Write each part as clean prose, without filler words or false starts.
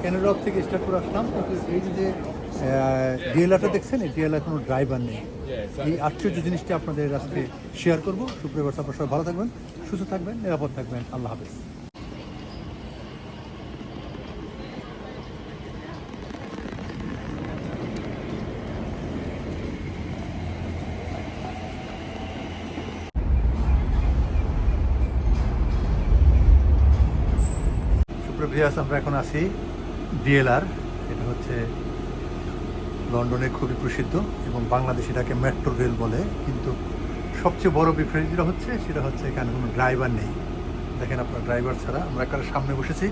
Canada থেকে start করে আসলাম, কিন্তু এই যে ডিএলআরটা দেখছেন, এই ডিএলআর কোনো ড্রাইভার নেই। এই আশ্চর্য জিনিসটি আপনাদের আজকে শেয়ার করবো। সুপ্রিয় দর্শক, আপনারা সবাই ভালো থাকবেন, সুস্থ থাকবেন, নিরাপদ থাকবেন। আল্লাহ হাফেজ। সুপ্রিয়, আমরা এখন আছি ডিএলআর। এটা হচ্ছে লন্ডনের খুবই প্রসিদ্ধ এবং বাংলাদেশ এটাকে মেট্রো রেল বলে। কিন্তু সবচেয়ে বড় বিপরীত যেটা হচ্ছে সেটা হচ্ছে এখানে কোনো ড্রাইভার নেই। দেখেন আপনার, ড্রাইভার ছাড়া আমরা এখানে সামনে বসেছি,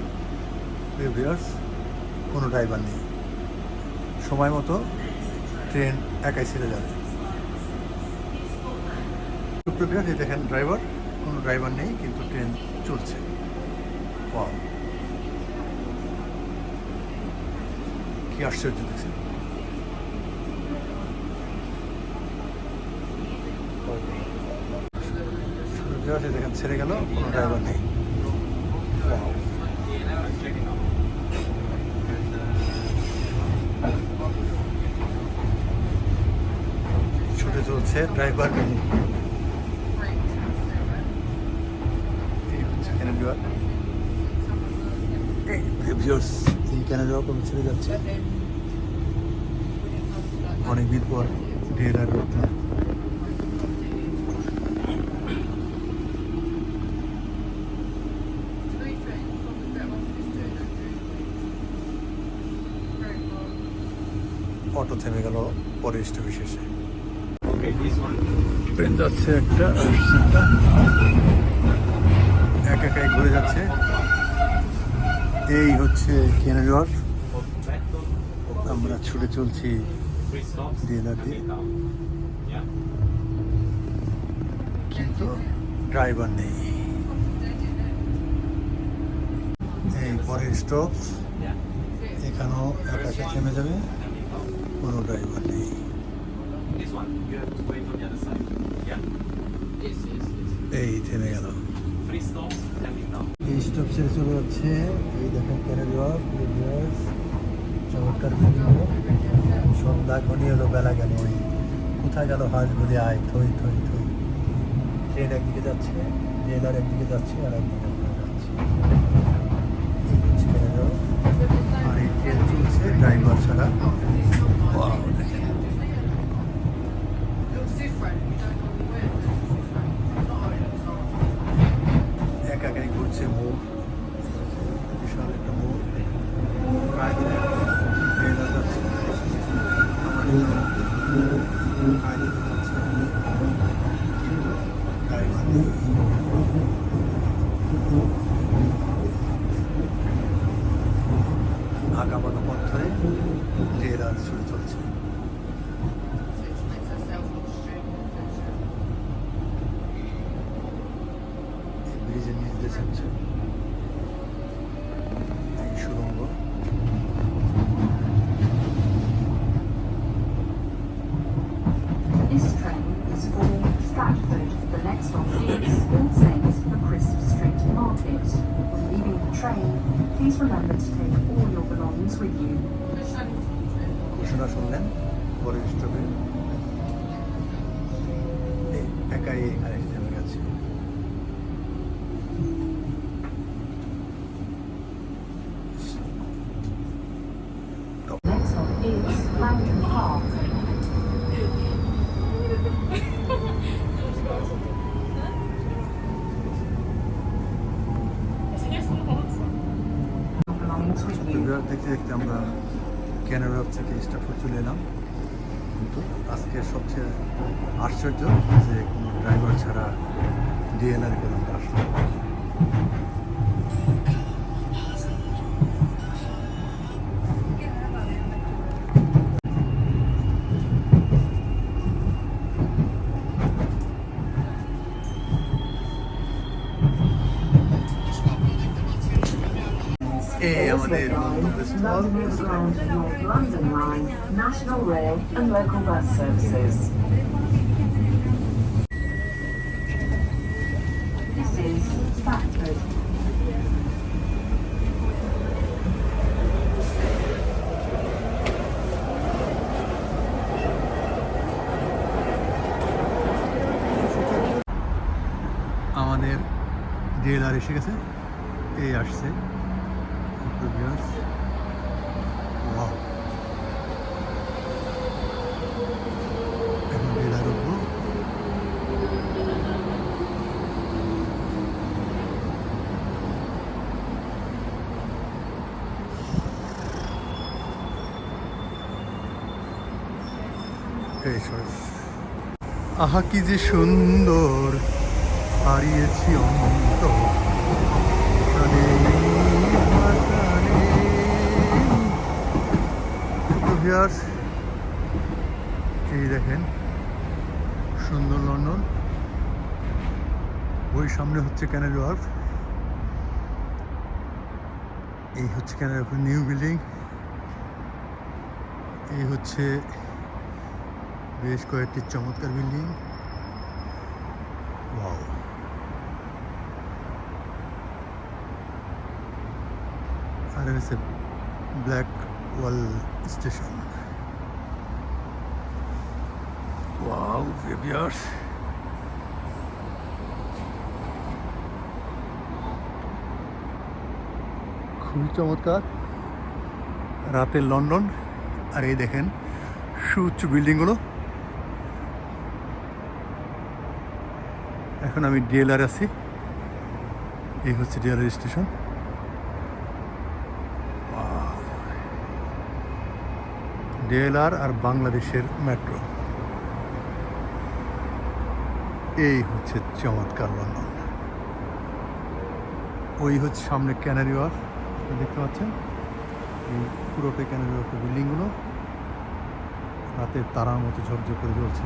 কোনো ড্রাইভার নেই। সময় মতো ট্রেন একাই ছেড়ে যাবে। সুপ্রিয়, দেখেন ড্রাইভার, কোনো ড্রাইভার নেই কিন্তু ট্রেন চলছে। কি আশ্চর্য দেখছেন। দেখেন ছেড়ে গেল, কোনো ড্রাইভার নেই। ছুটে চলছে, ড্রাইভার নেই। এই হচ্ছে ক্যানাডা। এই ক্যানাডা ছেড়ে যাচ্ছে অনেকদিন পর ডিএলআর রোডটা। অটো থেমে গেল পরের স্টপে শেষে। ট্রেন যাচ্ছে একটা, এক একাই ঘুরে যাচ্ছে। এই হচ্ছে ক্যানাডা। আমরা ছুটে চলছি ডিএলআর দিয়ে, কিন্তু ড্রাইভার নেই। এই পরের স্টপ, এখানেও একা একা থেমে যাবে, কোনো ড্রাইভার নেই। এই থেমে গেল, এই স্টপ ছেড়ে চলে যাচ্ছে। এই দেখেন ক্যানাডা, চমৎকার ভিডিও। সন্ধ্যা ঘনিয়ে এলো, বেলা গেল, কোথায় গেল হাঁস বলে আয়, থই থই থই। ট্রেন একদিকে যাচ্ছে, ডিএলআর একদিকে যাচ্ছে, আর একদিকে যাচ্ছে। আর এই ট্রেন চলছে ড্রাইভার ছাড়া। দেখেন একা একাই ঘুরছে মোড়, বিশাল একটা মোড়। আঁকা বাঁকা পথ ধরে ডিএলআর ছুটে চলছে। ব্রিজের নিচ দিয়ে চলছে এই সুড়ঙ্গ। This train is for Stratford. The next stop is All Saints for Crisp Street Market. When leaving the train, please remember to take all your belongings with you. ঘোষণা শুনলেন পরের স্টপে, একাই এখানে থেমে গেছে। Next stop is Langton Park. Belongings with you. দেখতে দেখতে আমরা ক্যানাডা থেকে স্টাফোর্ড চলে এলাম। কিন্তু আজকে সবচেয়ে আশ্চর্য যে কোনো ড্রাইভার ছাড়া ডিএলআর করে আমরা আসলাম। আমাদের গন্তব্যস্থল North London Line, National Rail and local bus services. This is Stratford. DLR এসে গেছে, এই আসছে। Wow. এখন ডিএলআর উঠবো। এই সরি। আহা কি যে সুন্দর, হারিয়েছি অন্ত প্রাণে, প্রাণে। তো ভিউয়ার্স, এই দেখেন সুন্দর লন্ডন, ওই সামনে হচ্ছে ক্যানারি ওয়ার্ফ, এই হচ্ছে ক্যানারি ওয়ার্ফের নিউ বিল্ডিং, এই হচ্ছে বেশ কয়েকটি চমৎকার বিল্ডিং। ওয়াও, আর হচ্ছে ব্ল্যাক ওয়াল স্টেশন। ওয়াও ভিউয়ার্স, খুবই চমৎকার রাতের লন্ডন। আর এই দেখেন সুউচ্চ বিল্ডিংগুলো। এখন আমি ডিএলআর আছি, এই হচ্ছে ডিএলআর স্টেশন। ডিএলআর আর বাংলাদেশের মেট্রো, এই হচ্ছে চমৎকার লন্ডন। ওই হচ্ছে সামনে ক্যানারি ওয়ার্ফ, দেখতে পাচ্ছেন এই পুরোটাই ক্যানারি ওয়ার্ফের বিল্ডিংগুলো রাতের তারার মতো ঝকঝক করে জ্বলছে।